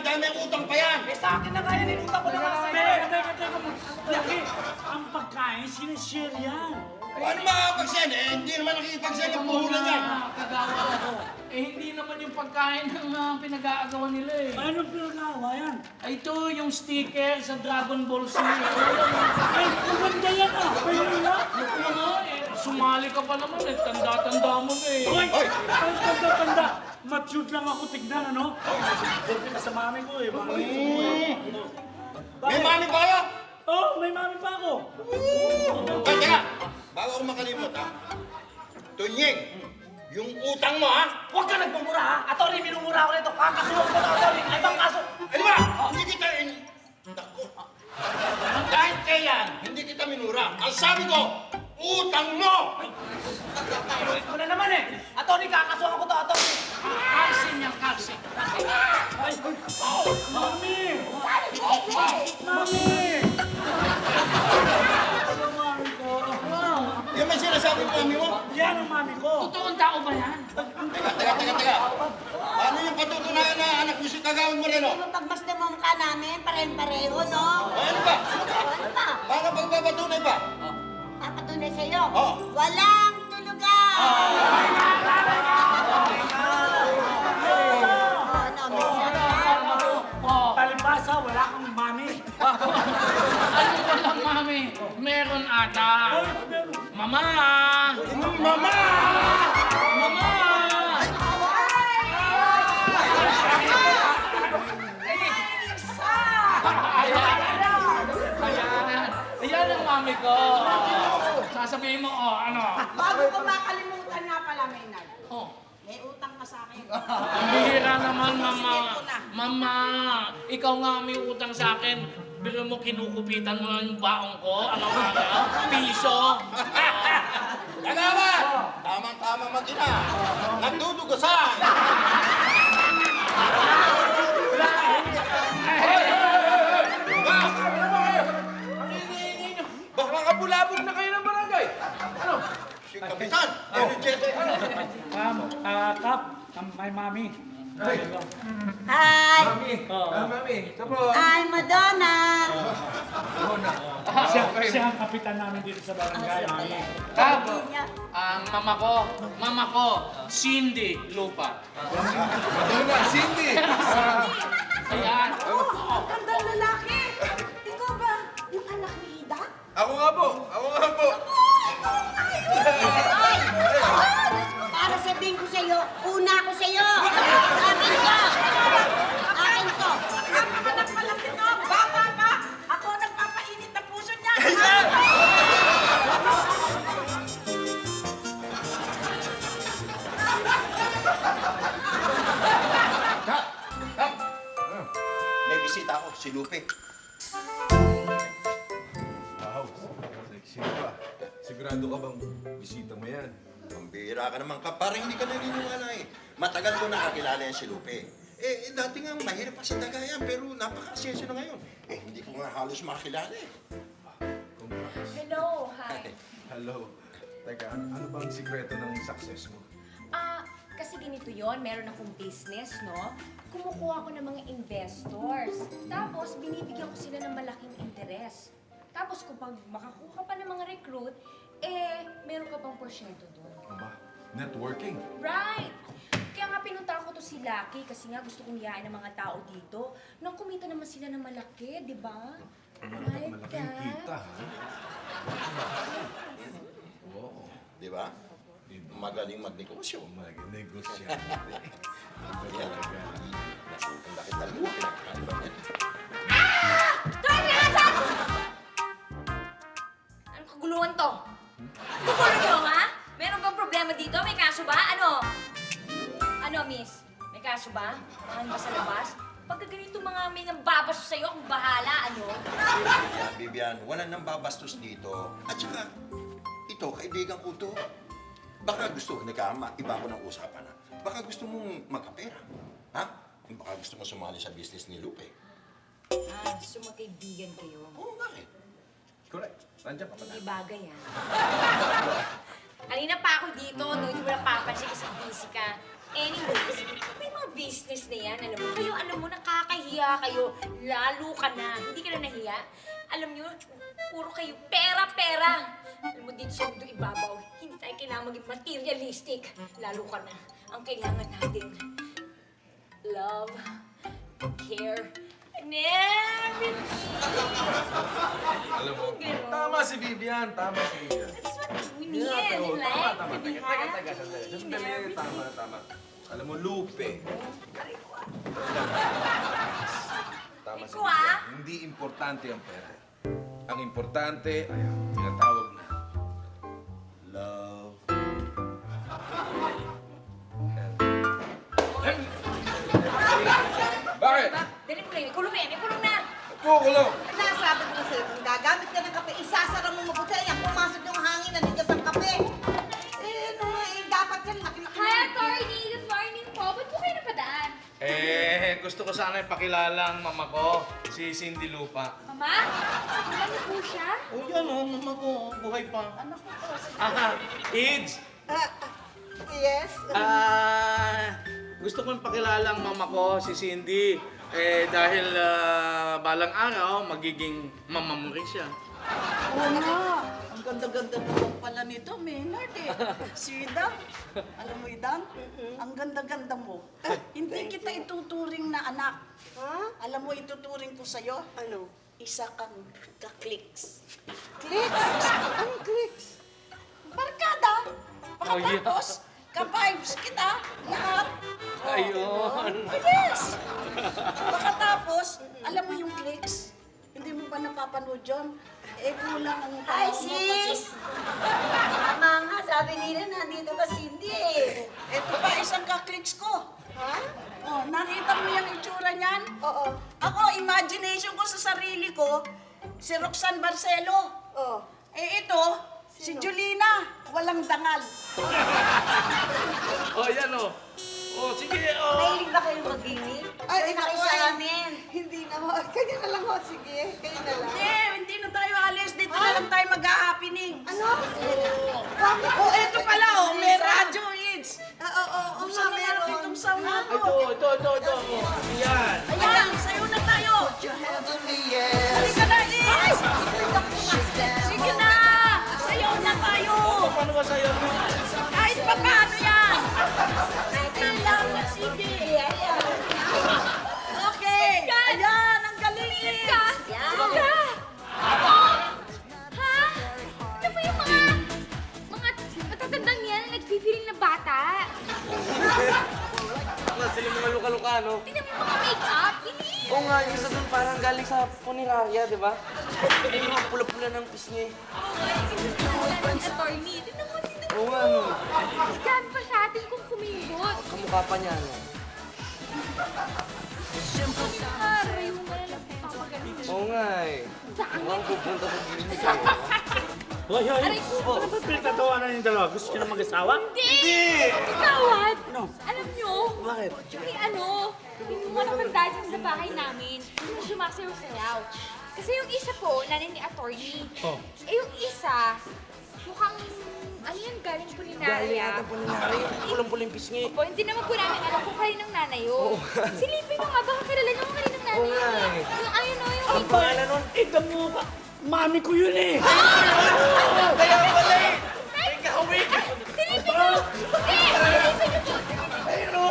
dahil may utang pa yan. Eh, sa akin na nga yan, inutang ko na nga sa'yo. Teka. Laki, ang pagkain, sinishare yan. Ano makakapagsen? Eh, hindi naman nakikipagsen yung puhulan yan. Kagawa ako. Eh, hindi naman yung pagkain ng pinag-aagawan nila eh. Anong pinagawa yan? Ay, ito yung sticker sa Dragon Ball Z. Ay, maganda yan ah. Pwede nga. Ano nga eh, sumali ka pa naman eh. Tanda-tanda mo na eh. Hoy! Ang tanda-tanda. Matured lang ako tignan, ano? Buti na sa mami ko eh. Mami ko eh. May mami ba kayo? Oh, may mami pa ako. Ay, teka. Bago ako makalimot, ha? Tunying, yung utang mo, ha? Huwag ka nagmumura ha. Atty, minumura ako nito. Kakasuhan ko na atty. Ay, bang kaso? Ano ba? Hindi kita Naku. Kahit kailan, hindi kita minura. Ang sabi ko, utang mo! Ulit mo na naman eh. Atty, kakasuhan ko to, atty. Kaksin yan, kaksin. Ay, mami! Mami! Ano mami ko? Yan may sinasabi ko, mami mo? Yan ang mami ko. Totoong tao ba yan? Teka. Paano yung patutunayan na anak mo si Kagawad Moreno? Pagmasdan mo ang mukha namin, pareho-pareho, no? Ano ba? Ano ba? Paano pagpapatunay ba? Papatunay sa'yo. Oo. Walang tulugan! Ano, may sabi? Oh. Palibasa, wala kang mami. Ano walang mami? Meron ata. Ay, meron. Mama! Mama! Mama! Ayan ang mami ko. Sasabihin mo, ano? Bago ko makalimutan nga pala, Maynard. Oh. May utang ka sa akin. Ang bihira naman, mama. Sige po na. Mama, ikaw nga may utang sa akin. Biro mo, kinukupitan mo lang yung baong ko. Ano nga? Piso. Kagawad! Tamang-tama mag-ina. Nagdudugasan! Baka kabulabog na kayo ng barangay. Ano? Si Kapitan! Energetic! Kap, my mami. Hi! Mami. Mami. Ito po. I'm Madonna! Siya ang kapitan namin dito sa barangay, mami. Kab, ang mama ko, Cindy Lupa. Madonna, Cindy. Ayan. Oh, gandang lalaki! Ikaw ba yung anak ni Ida? Ako nga po. Para sabihin ko sa'yo, una ako sa'yo! Akin ko! Akin ko! Anak pala ito! Bata pa! Ako ang nagpapainit ng puso niya! Kap! May bisita ako, si Lupe. Wow. Sexy pa. Sigurado ka bang bisita mo yan? Ang bihira ka naman, Kap. Parang hindi ka naniniwala eh. Matagal ko nakakilala yan si Lupe. Dati nga mahirap pa sa Dagayan, pero napaka-asenso na ngayon. Hindi ko nga halos makilala eh. Congrats. Hello, hi. Hello. Teka, ano bang sikreto ng success mo? Kasi ganito yon, meron akong business, no? Kumukuha ko ng mga investors. Tapos, binibigyan ko sila ng malaking interes. Tapos, kapag makakuha ka pa ng mga recruit, meron ka pang porsyento doon. Aba, networking. Right! Kaya nga pinuntahan ko to si Lucky kasi nga gusto kong iyain ng mga tao dito. Nang kumita naman sila ng malaki, di ba? Right, Malaking Kat? kita, ha? Wow. Di ba? Magaling magnegosyo. Mag-negosyante. Yan. Ang laki talaga pinagkakaiba niya. Anong kaguluhan to? Kukulo nyo, ha? Meron bang problema dito? May kaso ba? Ano, miss? May kaso ba? Mahal ba sa labas? Pagka ganito mga may nambabas sa'yo, akong bahala, ano? Bibian, wala nang babastos dito. At saka, ito, kaibigan ko to. Baka gusto, iba ko ng usapan na. Baka gusto mong magkapera. Ha? Baka gusto mo sumali sa business ni Lupe. So magkaibigan kayo. Oo, bakit? Correct. Nandiyan pa Hindi bagay, ha? Kanina pa ako dito, no? Hindi mo napapansin kasi busy ka. Anyways, may mga mga business na yan, alam mo. Kayo, alam mo, nakakahiya kayo. Lalo ka na. Hindi ka na nahiya. Alam nyo, puro kayo pera-pera. Alam mo, dito sa mundo ibabaw, hindi tayo kailangan maging materialistic. Lalo ka na. Ang kailangan natin, love, care, and everything. Alam mo, tama si Vivian, tama si Vivian. That's what we need Yeah, in oo, life. tama. To be Teka, happy sandali. and Sandali, everything. tama. Alam mo, Lupe. Tama si Ikaw, ah? Vivian. Hindi importante ang pera. Ang importante ay ang tinatawag na love. Bakit? Dali mo na yun. Ikulong na yan. Ikulong na. Kukulong! Nasabi ko na sa'yo, kung gagamit ka ng kape, isasara mo mabuti. Ayan, pumasok yung hangin, nandiyan sa kape. Dapat yan, laki-laki. Hi, attorney! Good morning po. Ba't po kayo napadaan? Gusto ko sana ipakilala ang mama ko, si Cindy Lupa. Mama? Kilala niyo po siya? Oh, yan oh, mama ko, buhay pa. Anak ko po. Ids! Yes. Gusto kong pakilala ang mama ko, si Cindy. Dahil balang araw, magiging mama mo rin siya. Oo nga. Ang ganda-ganda naman pala nito, Maynard eh. Sida. Alam mo, Idan? Ang ganda-ganda mo. Hindi kita ituturing na anak. Ha? Alam mo, ituturing ko sa'yo? Ano? Isa kang ka-clicks. Clicks? Anong clicks? Barkada. Pagkatapos, ka-vibes kita. Lahat. Ayun. Yes! Pagkatapos, alam mo yung clicks? Hindi mo ba napapanood yun? Kulang ang Ay, tawag mo sis! pag- Tama nga, sabi nila nandito ka Cindy eh. Ito pa, isang ka-clicks ko. Ha? Oh, nakita mo yung itsura niyan? Oo. Ako, imagination ko sa sarili ko, si Roxanne Barcelo. Oo. Ito, si Julina, walang dangal. Oh, yan oh. Oh, sige, oh. Mahilig ba kayo mag-inig? Ay, na kayo sa amin. Hindi na ho. Kanya na lang ho. Sige, kanya na lang. Hindi na tayo alis. Dito na lang tayo mag-happening. Ano? Oh, eto pala oh. May radyo, Ids. Oo, Saan na meron itong sound na to? Ito. Yan. Ayan, sayo na tayo. Halika na, Ids. Sige na. Sayo na tayo. Paano ba sa'yo? Kahit pa paano yan. Kailangan sige. Ayan. Okay. Ayan, ang galing, Ids. Yan. Ka! Ako! Ha? Ano ba yung mga matatandang yan na nagpipiling na bata? Sila mga luka-luka, no? Tingnan mo yung mga make-up. Ini! Oo nga, yung isa dun parang galing sa Puniraria, di ba? Yung mga pula-pula ng pisngi. Attorney. Tingnan mo, Oo nga, no? scan pa sa atin kung kumimbot. Kamukha pa niya, no? Aray mo na lang papagaling. Oo nga, eh. Mukhang pupunta sa gilid ko. Hoy, hoy! Aray ko. Ano ba pinagtatawanan yung dalawa? Gusto niyo na mag-asawa? Hindi! Kawad! Ano? Alam nyo? Bakit? Yung mga matanda dyan sa bahay namin, yung sumasayaw-sayaw. Kasi yung isa po, nanay ni attorney. Oh. Yung isa, mukhang, ano yan, galing po ni Galing Naya. yata Puniraria, yung pulang-pulang pisngi. Opo, hindi naman po namin alam kung kaninang nanay yun. Silipin mo nga, baka kilala nyo kung kaninang nanay Oo nga, yun. eh. Yung ayun o, yung Ang pangalan nun, mo ka. Mami ko yun eh! Kaya pala, eh. silipin mo! Silipin nyo po! Ayun o!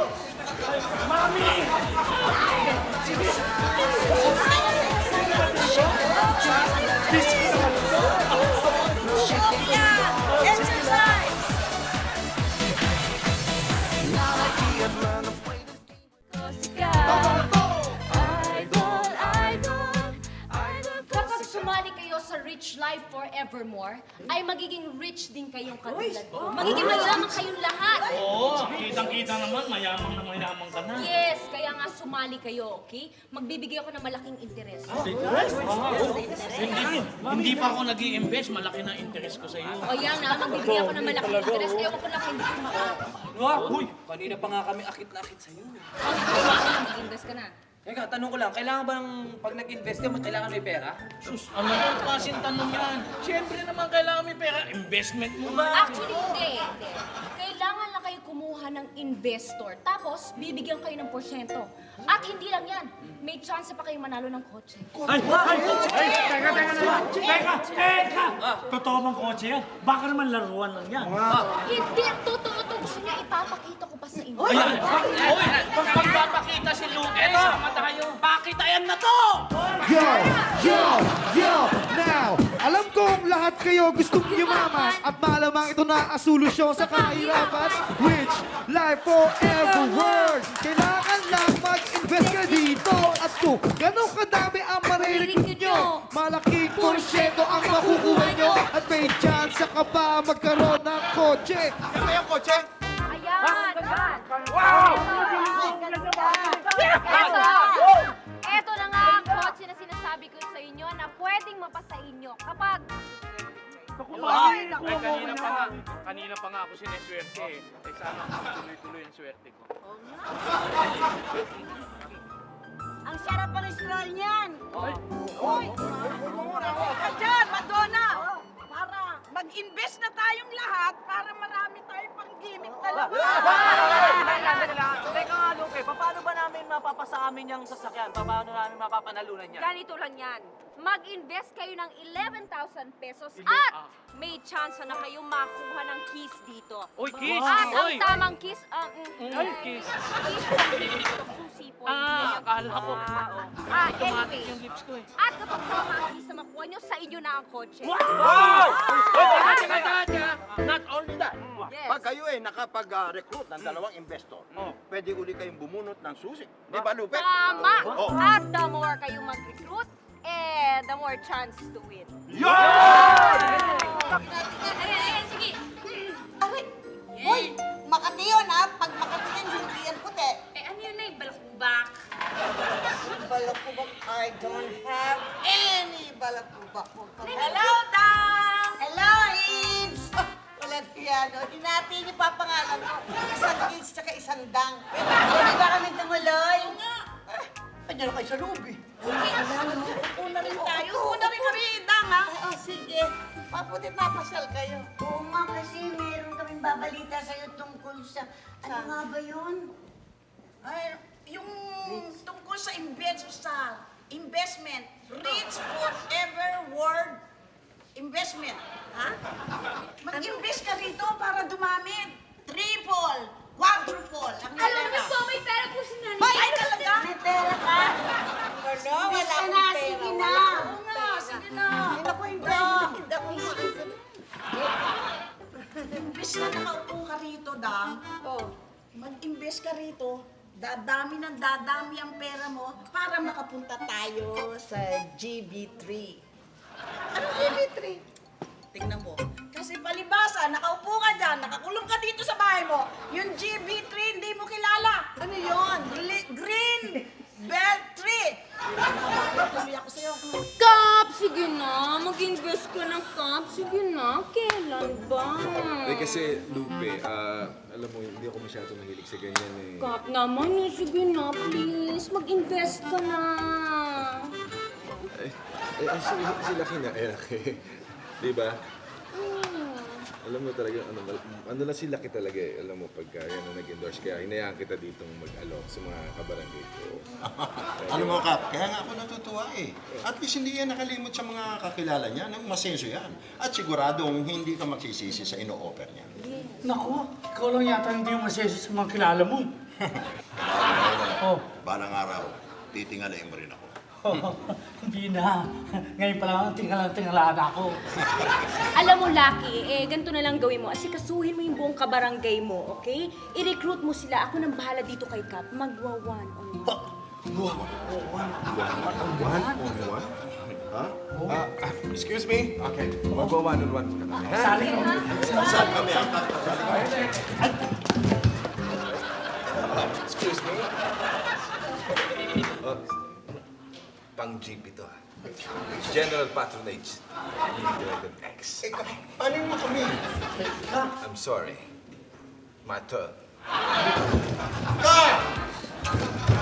Mami! Exercise. Kapag sumali kayo sa Rich Life Forevermore, ay magiging rich din kayong katulad ko. Magiging mayaman kayong lahat. Oo, kitang-kita naman, mayamang ka na. Yes, kaya nga sumali kayo, okay? Magbibigay ako ng malaking interes. Hindi pa ako nag-i-invest, malaki na interest ko sa iyo. O yan na, magbibigay ako ng malaking interes. Ewan ko lang hindi ko Uy, kanina pa nga kami akit na akit sa'yo. mag-invest ka na. Teka, tanong ko lang, kailangan ba ng pag nag-invest ka, kailangan may pera? Sus, ano yung klaseng tanong yan? Siyempre naman kailangan may pera. Investment mo ba? Actually, hindi. Kailangan lang kayo kumuha ng investor. Tapos, bibigyan kayo ng porsyento. At hindi lang yan, may chance pa kayo manalo ng kotse. Teka naman! Teka! Totoo bang kotse yan? Baka naman laruan lang yan. Hindi, totoo to. Gusto niya ipapakita ko pa sa inyo. Uy, magpapakita si Luke. Sama tayo. Pakitayan na to! Yo! Now, alam kong lahat kayo gustong yumaman at malamang ito na ang solusyon sa kahirapan. Rich life forever word. Kailangan lang mag-invest ka dito. At kung ganun kadami ang maririnig nyo, malaking porsyento ang makukuha nyo. At may chance ka pa magkaroon ng kotse. Ano yung kotse? Ayan! Wow! Eto na nga ang kotse na sinasabi ko sa inyo na pwedeng mapasa inyo kapag... Kanina pa nga ako sineswerte eh. Eh sana tuloy-tuloy ang swerte ko. Ang sarap ng stroll niyan. Uy! Ka dyan, Madonna! Para mag-invest na tayong lahat para marami tayong pang-gimmick talaga. Teka nga, Luke, paano ba namin mapapasa amin yung sasakyan? Paano namin mapapanalunan yan? Ganito lang yan. Mag-invest kayo ng 11,000 pesos at may chance na kayong makuha ng keys dito. Uy, kiss! At ang Uy! tamang kiss, Ay, kiss! susi po. Akala ko. Anyway. Automatic yung lips ko eh. At kapag tama ang kiss na makuha nyo, sa inyo na ang kotse. Teka. Not only that. Yes. Pag kayo nakapag-recruit ng dalawang investor, pwede uli kayong bumunot ng susi. Di ba, Lupe? Tama! Oh. At the more kayo mag-recruit, the more chance to win. Ayan, sige. Aray! Uy! Makati yun ha! Pag Makati yan, hindi yan puti. Ano yun na yung balakubak? Balakubak, I don't have any balakubak. Hello, Dang! Hello, Ids! Walang piano. Di natin ipapangalan ko. Isang Ids tsaka isang Dang. Hindi ba kami tumuloy? Oo nga. Andiyan na kayo sa loob eh. Una rin tayo. Una rin kami, Dang ha? Oo, sige. Maputit napasal kayo. Oo nga, kasi meron kaming babalita sa'yo tungkol sa... Ano nga ba yun? Ay, yung tungkol sa investment. Rich forever world investment. Ha? Mag-invest ka rito para dumami. Triple, quadruple. Ang Alam niyo pera. po, may pera po si Nanay. Ay, talaga? May pera ka? Wala, wala akong pera. Sige na. Oo nga, sige na. Hindi ako hindi ako Imbes na nakaupo ka rito, Dang. Mag-invest ka rito. Dadami ng dadami ang pera mo para makapunta tayo sa GB3. Anong GB3? Tingnan mo. Kasi palibasa, nakaupo ka dyan, nakakulong ka dito sa bahay mo. Yung GB3, hindi mo kilala. Ano yun? Green Belt Tree. Tuloy ako sa'yo. Kap, sige na. Mag-invest ka ng Kap. Sige na. Kailan ba? Kasi, Lupe, alam mo, hindi ako masyado mahilig sa ganyan eh. Kap naman, sige na. Please, mag-invest ka na. Sila kinaerake. Di ba? Alam mo talaga, ano lang si Lucky talaga eh. Alam mo, pagka yan ang nag-endorse, kaya hinayaan kita ditong mag-alok sa mga kabarangay ko. Alam mo, Kap, kaya nga ako natutuwa eh. At least hindi yan nakalimot sa mga kakilala niya. Nang masenso yan. At siguradong hindi ka magsisisi sa ino-offer niya. Naku, ikaw lang yata hindi yung masaya sa mga kilala mo. Balang araw, titingalain mo rin ako. Hindi na. Ngayon pa lang, tingala ako. Alam mo, Lucky, ganito na lang gawin mo. Asikasuhin mo yung buong kabarangay mo, okay? I-recruit mo sila. Ako nang bahala dito kay Kap. Magwa-one-on-one. One-on-one? Ha? Excuse me? Okay, magwa-one-on-one ka kami. Sali ko. Saan kami ang Excuse me? Pang jeep ito ah. General patronage. Directed X. Paano mo kami? I'm sorry. My turn. Kap!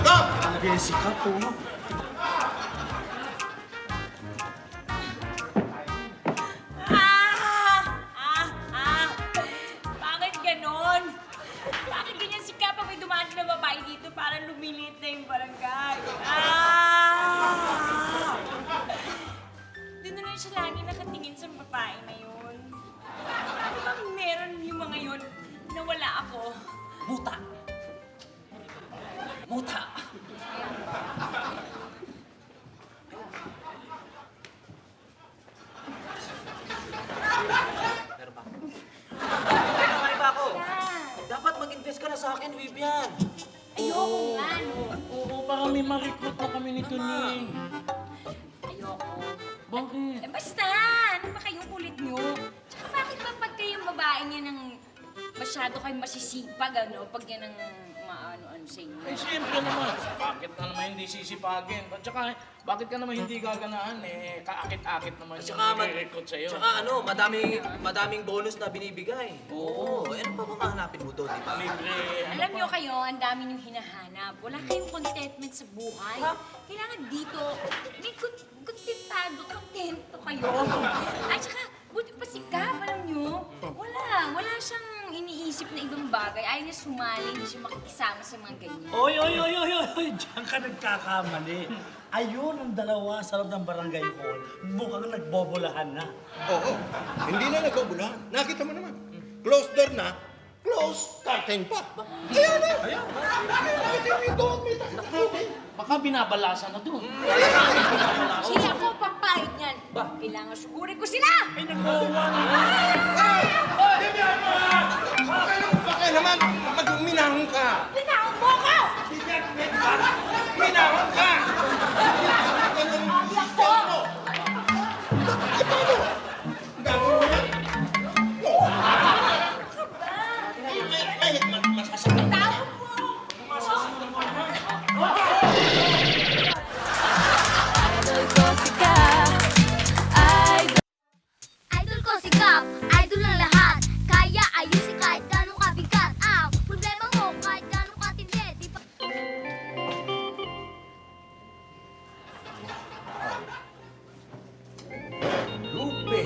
Kap! Talaga yung sikap po. Bakit ganon? siya lagi nakatingin sa babae na yun. Ano bang meron yung mga yun na wala ako? Muta! Muta! Meron pa. Meron pa ako. Dapat mag-invest ka na sa akin, Vivian. Ayoko nga, no? Oo, para may ma-recruit na kami ni Tuning. Ayoko. Bakit? Eh basta, ano ba kayong kulit nyo? Tsaka bakit ba pag kayong babae niya nang masyado kayong masisipag, ano? Pag yan ang maano-ano sa inyo? Eh, siyempre naman. Bakit ka naman hindi sisipagin? At saka, bakit ka naman hindi gaganahan? Eh, kaakit-akit naman yung nire-recruit sa'yo. Tsaka ano, madaming bonus na binibigay. Oo. Ano pa mamahanapin mo doon, di ba? Libre. Alam nyo kayo, ang dami niyong hinahanap. Wala kayong contentment sa buhay. Kailangan dito, may kontento kayo. At saka, buti pa si Cap, alam nyo? Wala siyang iniisip na ibang bagay. Ayaw niya sumali, hindi siya makikisama sa mga ganyan. Oy! Diyan ka nagkakamali. Ayun ang dalawa sa loob ng barangay hall. Mukhang nagbobolahan na. Oo, hindi na nagkabulahan. Nakita mo naman. Closed door na, closed curtain pa. Ayan na. Ayan. Nakita mo ito. May takot. Baka binabalasan na doon. Hindi ako papayag niyan. Kailangan sugurin ko sila! Ay, nagwawa na. Bakit naman? Minahong ka. Tinawag mo ako! Minahong ka. Abi ako! Gagawin mo yan? Masasakit. Tawag mo! Idol ko si Cap, idol ng lahat. Kaya ayusin kahit gano'ng kabigat. Ang problema mo kahit gano'ng katindi, di ba? Lupe!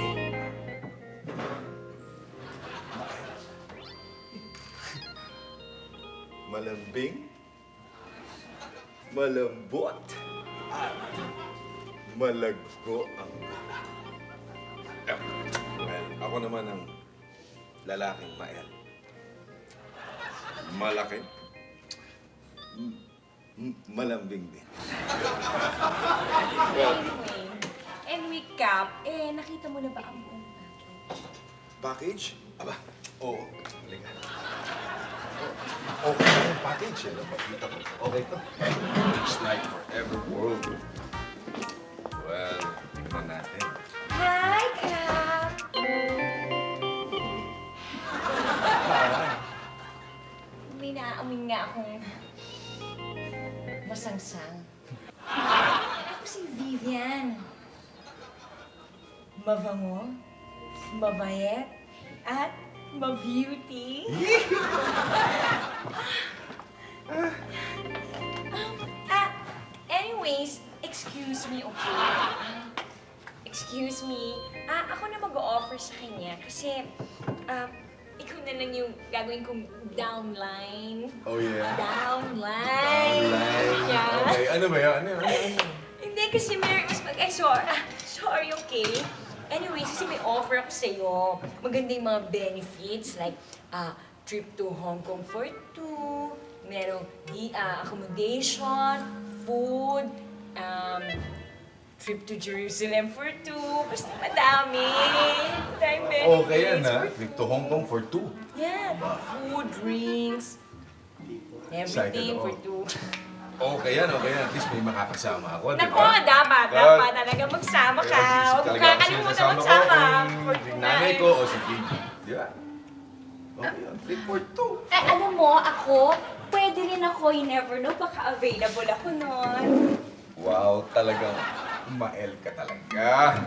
Malambing, malambot, at malaggo ang well, ako naman ang lalaking mael. Malaki, malambing din. Well, Anyway, Cap, nakita mo na ba ang buong package? Aba, oo. Halika. Okay na yung package. Yan ang pakita ko. Okay to. It's like forever world. Well, tingnan natin. Hi, Cap! May naaamin nga akong masangsang. Ako si Vivian. Mabango, mabait, at ma-beauty. Anyways, excuse me, okay? Excuse me. Ako na mag-o-offer sa kanya kasi ikaw na lang yung gagawin kong downline. Oh, yeah? Downline. Downline. Yeah. Okay, ano ba yan? Ano? Hindi kasi sorry, okay? Anyways, kasi may offer ako sa'yo. Maganda yung mga benefits like trip to Hong Kong for 2, merong accommodation, food, trip to Jerusalem for 2. Basta madami. Madaming benefits. Okay yan, ha? for Trip to Hong Kong for 2. Yeah, food, drinks, everything Excited for ako. 2. Okay yan. At least may makakasama ako, di Naku, ba? dapat talaga magsama ka. Huwag mo kakalimutan magsama. Si nanay ko o si Gigi. Di ba? Okay yun. Trip for 2. Alam mo, ako, pwede rin ako, you never know, baka available ako nun. Wow, talagang mael ka talaga.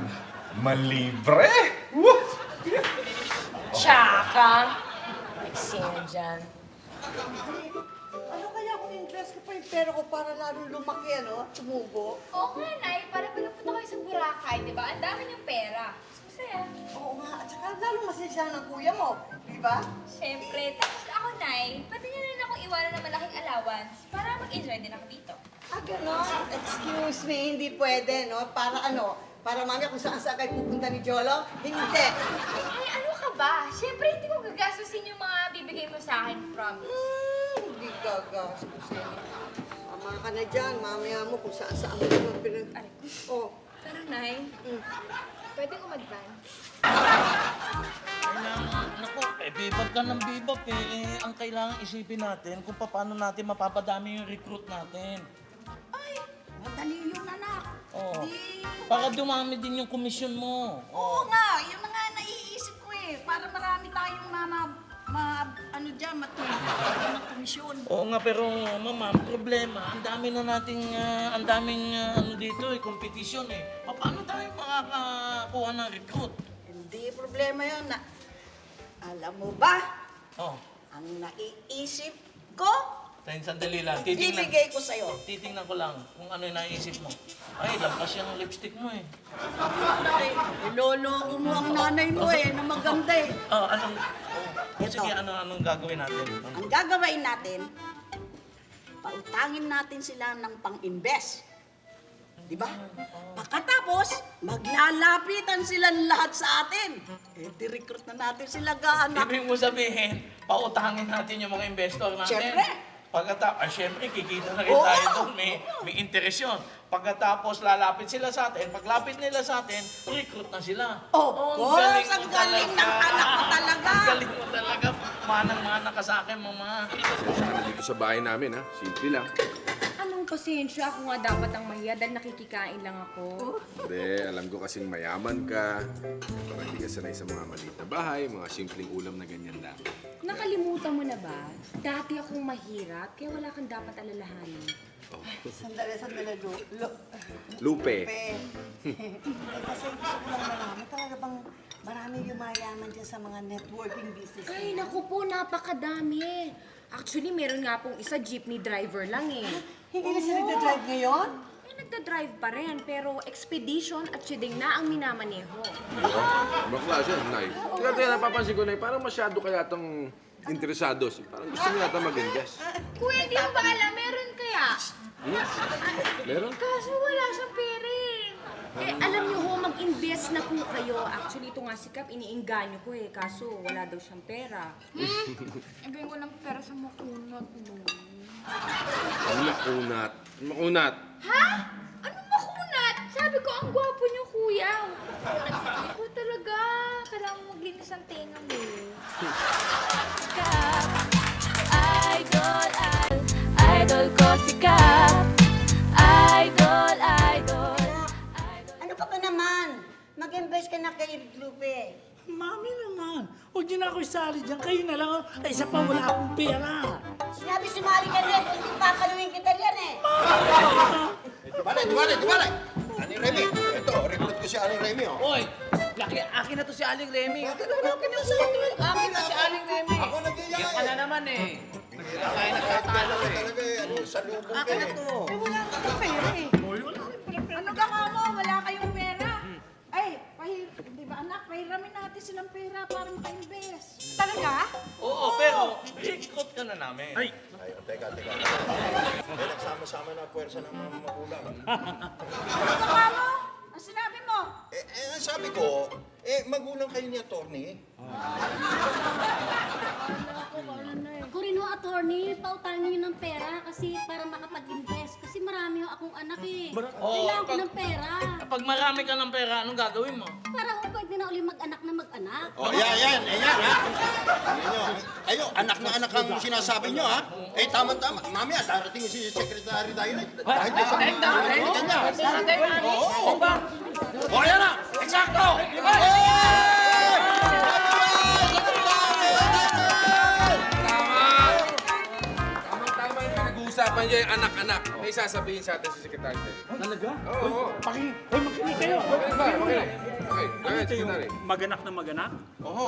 Malibre! Woo! Tsaka, nagsino dyan. Ano kaya kung interest ko pa yung pera ko para lalo lumaki, ano? Tumubo? Oo nga, Nay. Para pinupunta kayo sa Boracay, di ba? Ang dami niyong pera. Masaya. Oo nga, at saka lalo masensya ng kuya mo, di ba? Siyempre. Tapos ako, Nay, pwede niyo rin akong iwanan ng malaking allowance para mag-enjoy din ako dito. Gano'n? Excuse me, hindi pwede, no? Para ano? Para mamaya kung saan kayo pupunta ni Jolo? Hindi. Ay, ano ka ba? Siyempre, hindi ko gagastusin yung mga bibigay mo sa akin, promise. Hindi gagastusin. Tama ka na dyan. Mamaya mo kung saan mo naman pinag... Aray ko. Oh. Pero, Nay, pwede ko mag-van? Naku, bibab ka ng bibab ang kailangan isipin natin kung paano natin mapapadami yung recruit natin. Ay, madali yun, anak. Oo. Di... Para dumami din yung komisyon mo. Oo nga, yun na nga naiisip ko eh. Para marami tayong ano dyan, na komisyon. Oo nga, pero mama, ang problema, ang dami na nating, ang daming ano dito kompetisyon Paano tayo makakakuha ng recruit? Hindi problema yun na. Alam mo ba, Oh, ang naiisip ko, sandali lang. ibibigay ko sa'yo. Titingnan ko lang kung ano yung naisip mo. Ay, lampas yung lipstick mo Nanay, iloloko mo ang nanay mo na maganda eh. Sige, anong gagawin natin? Ang gagawin natin, pautangin natin sila ng pang-invest. Di ba? Pagkatapos, maglalapitan sila lahat sa atin. Di-recruit na natin sila gaano. Ibig mo sabihin, pautangin natin yung mga investor natin. Siyempre. Pagkatapos, syempre, kikita na rin tayo doon. May interest yun. Pagkatapos, lalapit sila sa atin. Paglapit nila sa atin, recruit na sila. Of course, ang galing ng anak mo talaga. Ang galing mo talaga. Manang-mana ka sa akin, mama. Sana dito sa bahay namin, ha? Simple lang. Anong pasensya? Ako nga dapat ang mahiya dahil nakikikain lang ako. Hindi, alam ko kasing mayaman ka. Parang hindi ka sanay sa mga maliit na bahay, mga simpleng ulam na ganyan lang. Nakalimutan mo na ba? Dati akong mahirap, kaya wala kang dapat alalahanin. Sandali, Lupe. Kasi gusto ko lang malaman, talaga bang marami yumayaman dyan sa mga networking business? Ay, naku po, napakadami. Actually, meron nga pong isa jeepney driver lang eh. Hindi na sila nagda-drive ngayon? Nagda-drive pa rin, pero expedition at siding na ang minamaneho. Ibang klase, Nay. Kaya napapansin ko, Nay, parang masyado kaya itong interesados. Parang gusto mo yata mag-invest. Kuya, di mo ba alam? Meron kaya? Meron? Kaso wala siyang pera eh. Alam niyo ho, mag-invest na po kayo. Actually, ito nga si Kap, iniinganyo ko eh. Kaso wala daw siyang pera. Ibigay ko ng pera sa makunat mo. Ang makunat. Makunat. Ha? Anong makunat? Sabi ko, ang gwapo niyo, kuya. Ako talaga. Kailangan mo maglinis ang tenga mo. Idol ko si Kap. Idol. Ano ka ba naman? Mag-invest ka na kay Lupe. Mami naman, huwag niyo na ako isali dyan. Kayo na lang. Ay, isa pa, wala akong pera. Sinabi sumali ka rin, hindi pakaluin kita yan eh. Di bale! Aling Remy, ito, recruit ko si Aling Remy, Oy, laki, akin na to si Aling Remy. Akin na si Aling Remy. Ako nag-iyak Yan ka na naman eh. Talaga sa lubong ka Akin na to. Eh, wala kang pera eh. Ano ka nga mo? Wala kayong pera. Ay, di ba anak, pahiramin natin silang pera para maka-invest. Talaga? Oo, pero recruit ka na namin. Ay, Ay, teka. Nagsama-sama na puwersa ng mga magulang. Ano ka nga mo? Ang sinabi mo? Ang sabi ko, magulang kayo ni attorney. Ako rin ho, attorney, pautangin niyo ng pera kasi para makapag-invest. Kasi marami ho akong anak eh. Kailangan ko ng pera. Pag marami ka ng pera, anong gagawin mo? Para ho pwede na uli mag-anak na mag-anak. Oh, yan, ha? Ayo, anak na anak ang sinasabi nyo, ha? Tama-tama. Mamaya, darating si Secretary Direct. Dahil sa mga Darating? Oo. ba? O, yan na! Eksakto! Tama yung nag-uusapan niya yung anak-anak. May sasabihin sa atin si Secretary. talaga? Oo. Makinig kayo. Okay ba? Okay. Okay. Go ahead, Secretary. Maganak na maganak? Oo,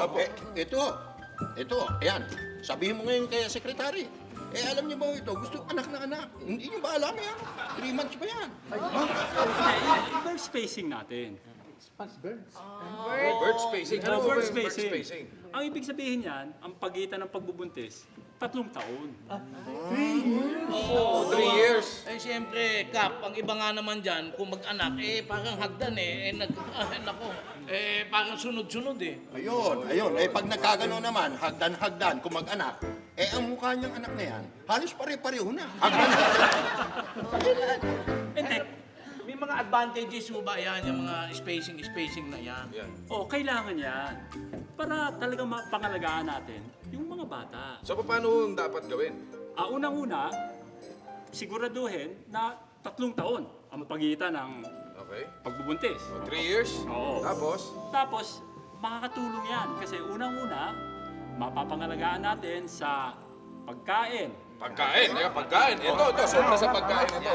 ito, ayan. Sabihin mo ngayon kay Secretary. Alam niyo ba ito? Gusto anak na anak. Hindi niyo ba alam yan? 3 months pa yan. Iba yung spacing natin. Bird spacing. Ano ba Bird yung bird spacing. spacing? Ang ibig sabihin yan, ang pagitan ng pagbubuntis, 3 taon. Oo, 3 years. Eh, siyempre, Kap, ang iba nga naman dyan, kung mag-anak, parang hagdan nako, parang sunod-sunod eh. Ayun. Pag nagkagano naman, hagdan-hagdan, kung mag-anak, ang mukha niyang anak na yan, halos pare-pareho na. Hindi. May mga advantages mo ba yan, yung mga spacing na yan? Oh, kailangan yan. Para talagang mapangalagaan natin yung mga bata. So, paano dapat gawin? Unang-una, siguraduhin na 3 taon ang pagitan ng Okay. pagbubuntis. 3 years? Oo. Tapos, Makakatulong yan kasi unang-una, mapapangalagaan natin sa pagkain. pagkain. Ito, sobra sa pagkain ito.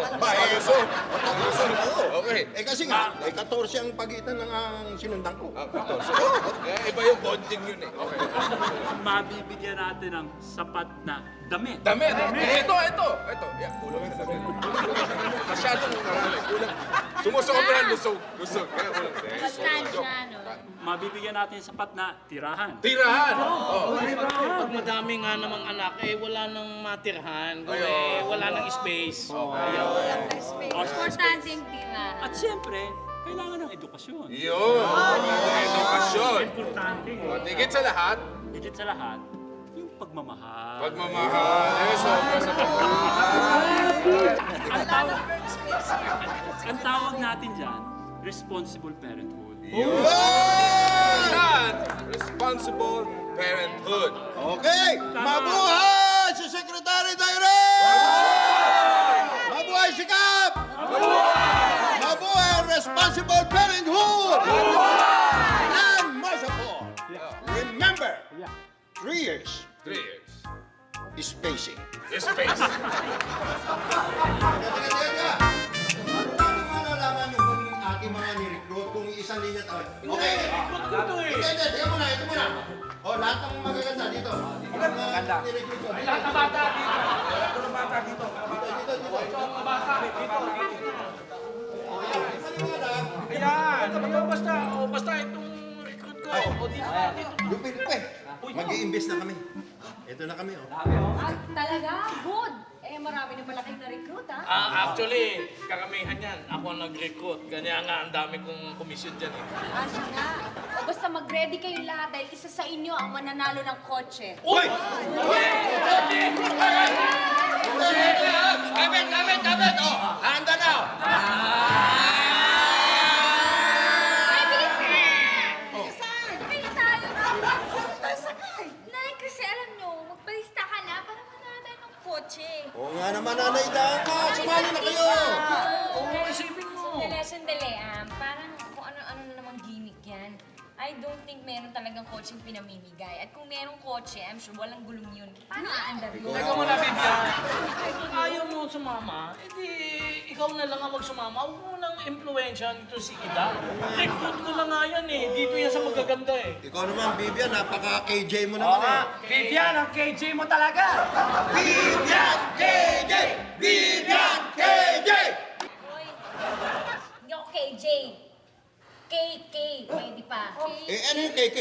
Okay. Kasi nga, 14 ang pagitan ng sinundan ko. 14. Iba yung bonding yun eh. Okay. Mabibigyan natin ng sapat na damit. Damit. Ito. Yeah, kulang sa damit. Masyadong marami. Kulang. Sumusobra, lusog. Kaya kulang. Constancia, no? Mabibigyan natin sapat na tirahan. Tirahan! Pag madami nga namang anak, wala nang matirhan, wala nang space. Importante yung tira. At siyempre, kailangan ng edukasyon. Yun! Edukasyon! Importante. Higit sa lahat, Higit sa lahat, yung pagmamahal. pagmamahal. Sobra sa Ang tawag natin dyan, responsible parenthood. Yan! Responsible parenthood. Okay! Mabuhay si Secretary Direct! Mabuhay si Kap! Mabuhay ang responsible parenthood! And most of all, remember, 3 years 3 years. is spacing. Space. Teka. Ano natin malalaman yung kung ating mga ni-recruit kung isang linya tawag? Okay. Hindi. Teka muna. Ito muna. Lahat ng magaganda dito. Maganda. Ni-recruit ko. Lahat ng bata dito. Lahat ng bata dito. Dito. Mga bata. Dito. Ayan! Basta itong recruit ko. Lupin. Mag-i-invest na kami. Ito na kami. Talaga? Good! Marami na pala kayong na-recruit, ha? Actually, karamihan yan. Ako ang nag-recruit. Kanya nga ang dami kong komisyon dyan eh. Siya nga. Basta mag-ready kayong lahat dahil isa sa inyo ang mananalo ng kotse. Uy! Kapit! Handa na! Sakay na tayo. Nay, kasi alam nyo, magpalista ka na para manalo tayo ng kotse. Oo nga naman, Nanay Dana. Sumali na kayo. Oo, isipin mo. Sandali. Parang kung ano-ano na namang gimmick yan. I don't think meron talagang kotse yung pinamimigay. At kung merong kotse, I'm sure walang gulong yun. Paano aandar yun? Teka mo na, Bibian. Kung ayaw mo sumama, edi ikaw na lang ang magsumama. Huwag mo nang impluensyahan ito si Ida. Recruit ko na nga yan eh. Dito yan sa magaganda eh. Ikaw naman, Vivian, napaka-KJ mo naman eh. Vivian, ang KJ mo talaga! Vivian KJ! Vivian KJ! Hoy, hindi ako KJ. KK, pwede pa. Ano yung KK?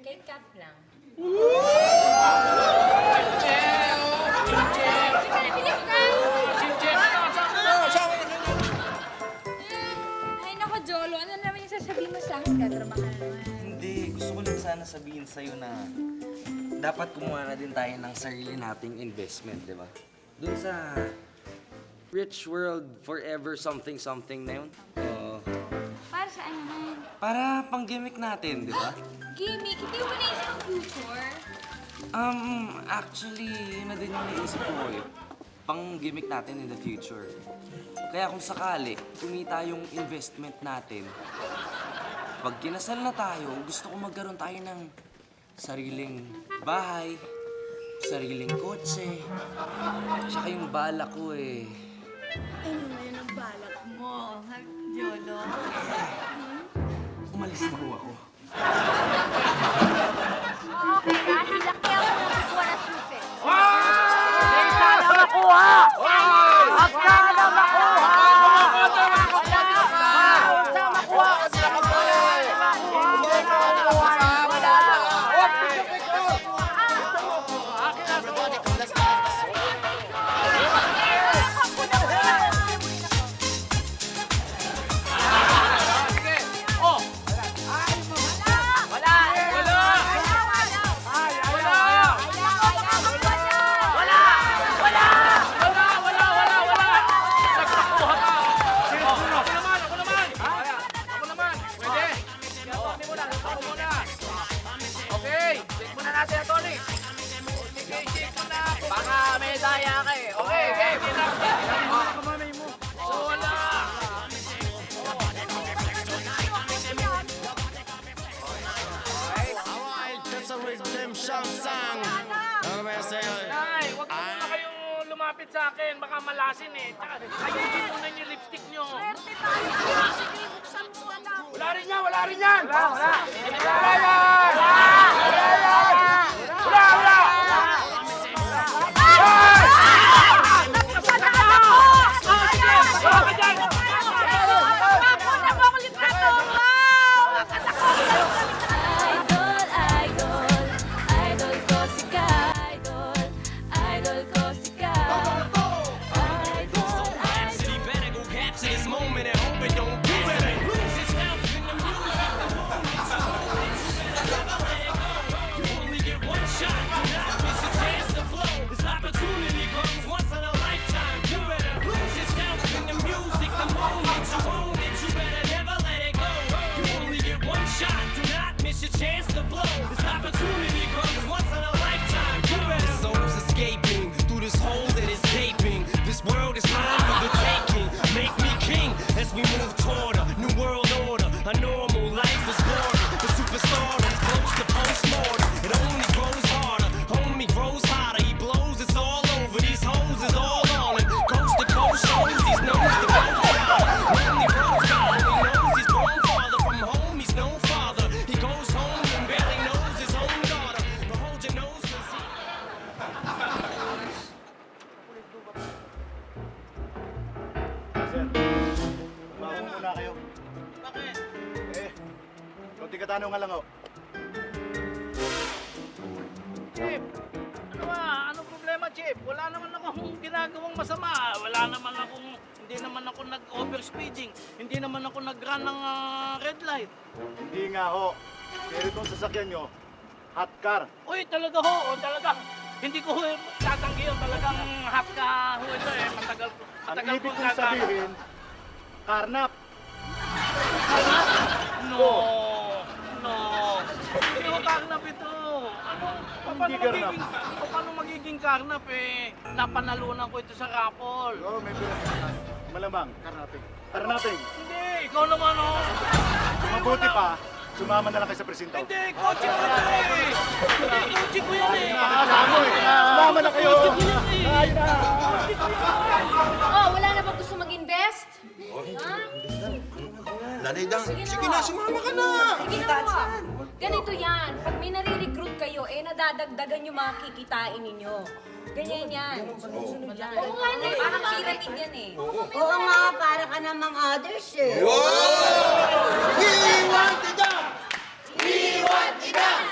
K-Cup lang. Ay, nako, Jolo. Ano naman yung sasabihin mo sa akin? Gadrama ka naman. Hindi, gusto ko lang sana sabihin sa'yo na dapat kumuha na din tayo ng sarili nating investment, di ba? Doon sa Rich World Forever something na yun. Para saan naman? Para pang gimmick natin, di ba? Gimmick, hindi mo naisip ang future. Actually, yun na din yung naisip ko eh. Pang gimmick natin in the future. Kaya kung sakali, kumita yung investment natin, pag kinasal na tayo, gusto ko magkaroon tayo ng sariling bahay, sariling kotse, tsaka yung balak ko eh. Ano na yun ang balak mo, ha, Jolo? Umalis na ho ako. Okay na, silaki ako ng kukuha ng susi. Akin na to! Nay, wag po muna kayong lumapit sa akin. Baka malasin eh. Tsaka, ayusin muna yung lipstick nyo. Swerte tayo. Sige, buksan mo, anak. Wala rin yan! Wala rin yan! Wala! Katanungan lang ako. Chip, ano ba? Anong problema, Chip? Wala naman akong ginagawang masama. Hindi naman ako nag-overspeeding. Hindi naman ako nag-run ng red light. Hindi nga ho. Pero itong sasakyan nyo, hot car. Uy, talaga ho. O, talagang hindi ko tatanggi yun. Talagang hot ka ho ito eh. Matagal Ang kong ibig kong sabihin, karnap. No. Hindi ko karnap ito. Paano magiging karnap eh? Napanalunan ko ito sa raffle. Oo, may pinag. Malamang, karnaping. Karnaping. Hindi, ikaw naman oh. Mabuti pa, sumama na lang kayo sa presinto. Hindi, kotse ko ito eh. Hindi, kotse ko yan eh. Nakakasama eh. Sumama na kayo. Oh, wala na ba gusto mag-invest? Ha? Lanidang, sige na, sumama ka na! Sige na po. Ganito yan. Pag may nare-recruit kayo, nadadagdagan yung mga kikitain ninyo. Ganyan yan. Sunod-sunod yan. Oo nga na. Parang pyramid yan eh. Oo nga, para ka namang others eh. We want it up! We want it up!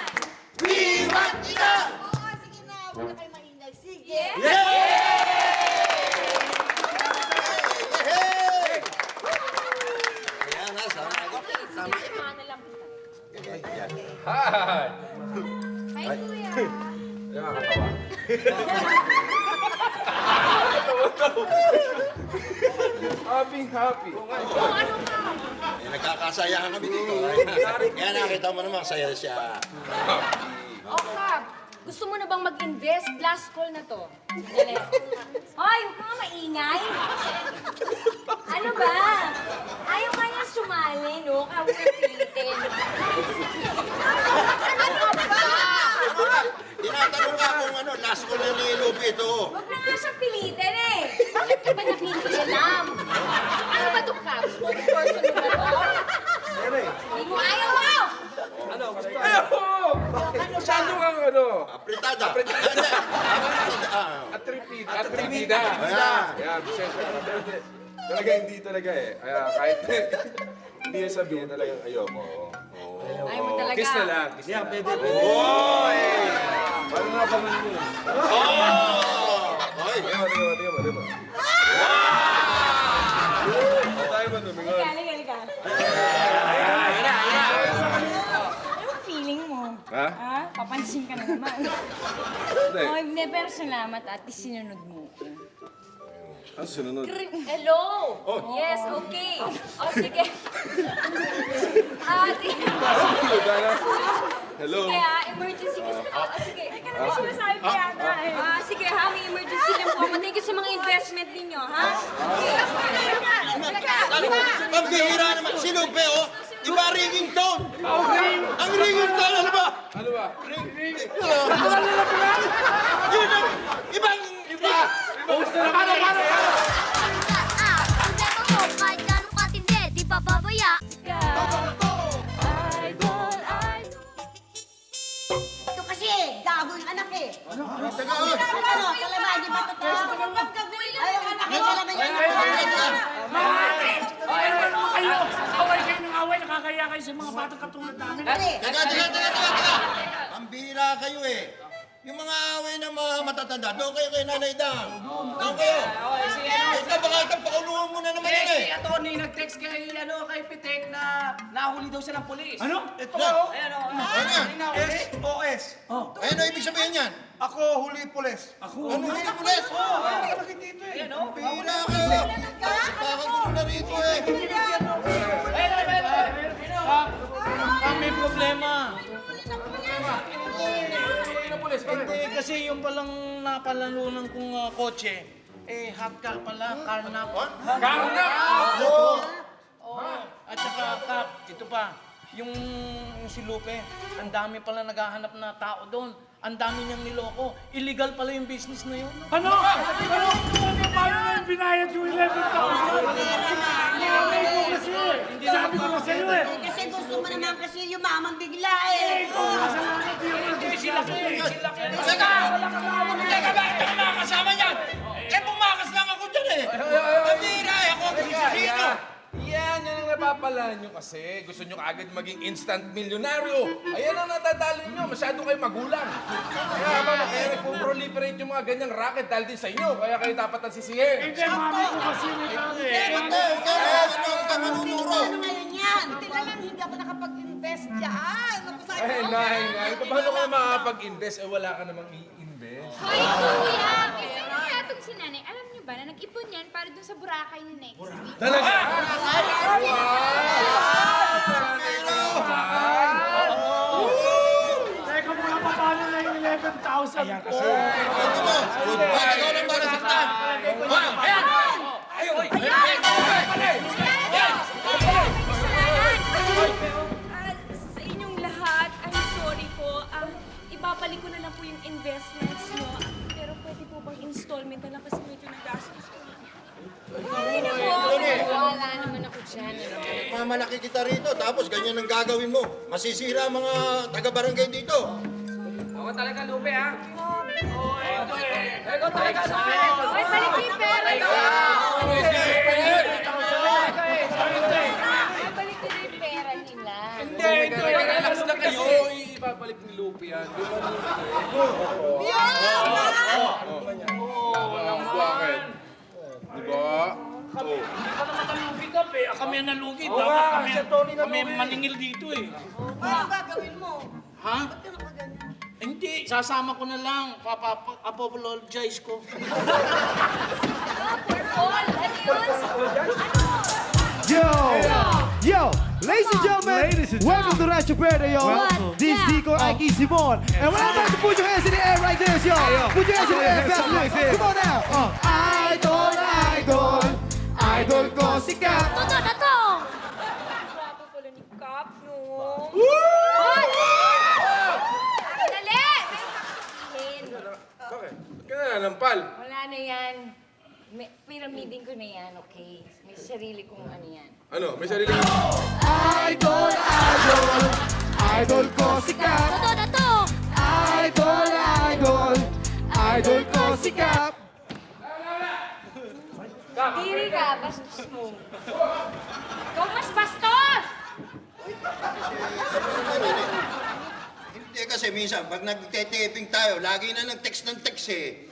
We want it up! Oo, sige na. Huwag na kayo maingay. Sige. Ayan na, sama ka. Sige, samahan na lang kita. Hi! Hi, Kuya. Nakakatawa. Happy. Nagkakasayahan kami dito. Kaya nakita mo naman, saya siya. Oh, Kap. Gusto mo na bang mag-invest? Last call na to. Dali. Hoy, huwag ka nga maingay. Ano ba? Ayaw nga niya sumali, no? Kaya huwag kang pilitin. Ano ba? Tinatanong nga kung last call na ni Lupi ito. Huwag na nga siyang pilitin eh. Bakit ka ba nakikialam? Ano ba ito, Kap? Spokesperson mo ba ito? Hindi mo ayaw mo! Masyado kang Apritada. atripida. Ayan, bisensya ka na. Talaga hindi talaga eh. Kahit hindi yung sabihin talagang ayoko. Ayaw mo talaga. Kiss na lang. Yeah, pwede. Paano nga ba man yun? Oy! Tingnan mo. Tayo ba tumingon? Halika. Anong feeling mo? Ha? Ha? Papansin ka na naman. Hindi. Oh, hindi, pero salamat at sinunod mo. Ano sunod? Hello! Yes, okay. O, sige. Hello? Sige emergency kasi. Sige. Ika na may sinasabi pa yata eh. Sige may emergency lang po. Thank you sa mga investment ninyo, ha? Okay. Ang bihira naman, si Lupi, oh! Iba ringing tone! Ang ringing tone, ano ba? Ano ba? Iba. Yun ang ibang iba. Problema mo kahit gano'ng katindi, di pa babaya. Ito kasi, gago yung anak eh. Ano, talaga, di ba totoo? Ayaw, nakikalaman yan. Away kayo ng away, nakakaya kayo sa mga batang katulad namin. Teka. Pambihira kayo eh. Yung mga away ng mga matatanda, doon kayo kay Nanay Dang. Doon kayo. Ito baka itang pakulungan mo na naman yan eh. Tony, nag-text kay Pitek na nahuli daw siya ng pulis. Ano? Ito Na. ba? Ayan o. Ano yan? SOS. Ano ibig sabihin yan? Ako, huli pulis. Ako. Ano huli pulis? Malaki dito eh. Ayan o. Pambihira kayo. Kasi pakagulo na rito eh. May problema. Hindi, kasi yung palang napalalunan kong kotse, eh, hot car pala, carnap. Karnap! At saka, Kap, ito pa, yung si Lupe, ang dami pala naghahanap na tao doon. Ang dami niyang niloko. Illegal pala yung business na yun. Ano? Paano na yung binayad yung 11,000? Hinamay ko kasi. Sabi ko na sa'yo eh. Kasi gusto mo naman kasi yumaman bigla eh. Kasalanan ko yun. Sila Teka ba? Ito ang makakasama niyan. Eh, pumakas lang ako dyan eh. Pambihira eh. Ako ang sisino. Yan ang napapala nyo kasi. Gusto nyo kaagad maging instant milyonaryo. Ayan ang natadali nyo. Masyado kayo magulang. Kaya nagpo-proliferate yung mga ganyang racket dahil din sa inyo. Kaya kayo dapat ang sisihin. Hindi, mami ko kasi nito eh. Ano ka manunuro? Ano ngayon yan? Hindi na lang, hindi ako nakapag-invest dyan. Eh, nay. Paano ka makakapag-invest? Eh, wala ka namang i-invest. Hoy, kuya! Ito na yatong si nanay. Alam niyo ba na nag-ipon yan para dun sa Boracay na next week? Talaga? Teka muna, paano na yung 11,000 Ayan ko? kasi. Ito mo. Bakit ikaw lang ba nasaktan? Ayan! Sa inyong lahat, I'm sorry po. Ibabalik ko na lang po yung investments nyo. Pero pwede po bang installment na lang kasi medyo nagastos ko. Wala naman ako dyan. Mamalaki kita rito, tapos ganyan ang gagawin mo. Masisira ang mga taga-barangay dito. Ako talaga, Lupe, ha? Ay, balik ko yung pera ko! Balik ko na yung pera nila. Hindi. Relax na kayo. Ibabalik ni Lupe yan. Di ba, Lupe? Bakit? Di ba? Hindi pa naman nalugi ka eh. Kami ang nalugi. Dapat kami maningil dito eh. Ano gagawin mo? Ha? Ba't ka nakaganyan? Hindi, sasama ko na lang. Apologize ko. Paul, ano yun? Yo, ladies and gentlemen, welcome to Rancho Verde, yo. This is Dico Ike Simon. And when I'm about to put your hands in the air like this, yo. Put your hands in the air, fast like this. Come on now. Idol ko si Kat. Toto na to! Grabe pala ni Cap, no? Dali! Bakit? Ba't ka nananampal? Wala na yan. Pyramiding ko na yan, okay? May sarili kong ano yan. Ano? May sarili ka? Idol ko si Kat. Toto na to! Idol ko si Kat. Diri ka, bastos mo. Ikaw mas bastos! Hindi kasi minsan, pag nagte-taping tayo, lagi na nag-text ng text eh.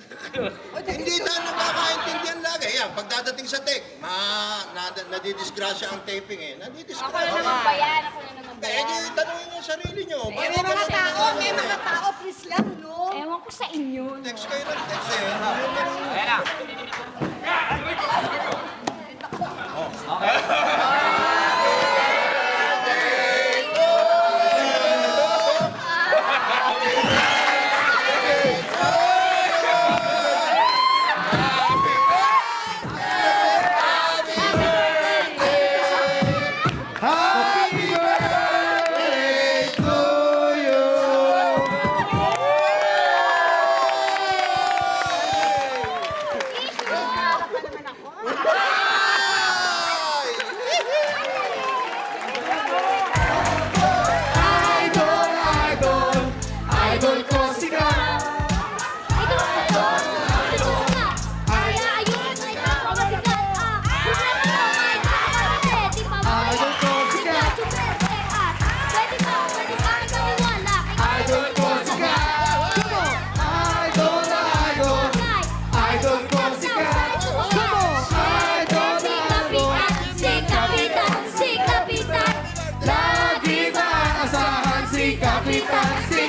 Hindi tayo nakakaintindihan lagi. Yan, pagdadating sa tech, nadidisgrasya ang taping eh. Ako Nadidisgrasya. na naman ba yan? Ako na naman ba Eh, yan? di tanongin niyo ang sarili niyo. May mga tao, please lang, no? Ewan ko sa inyo, no? Text kayo ng text eh. Ayan na. Happy birthday to you. si Kapitan, si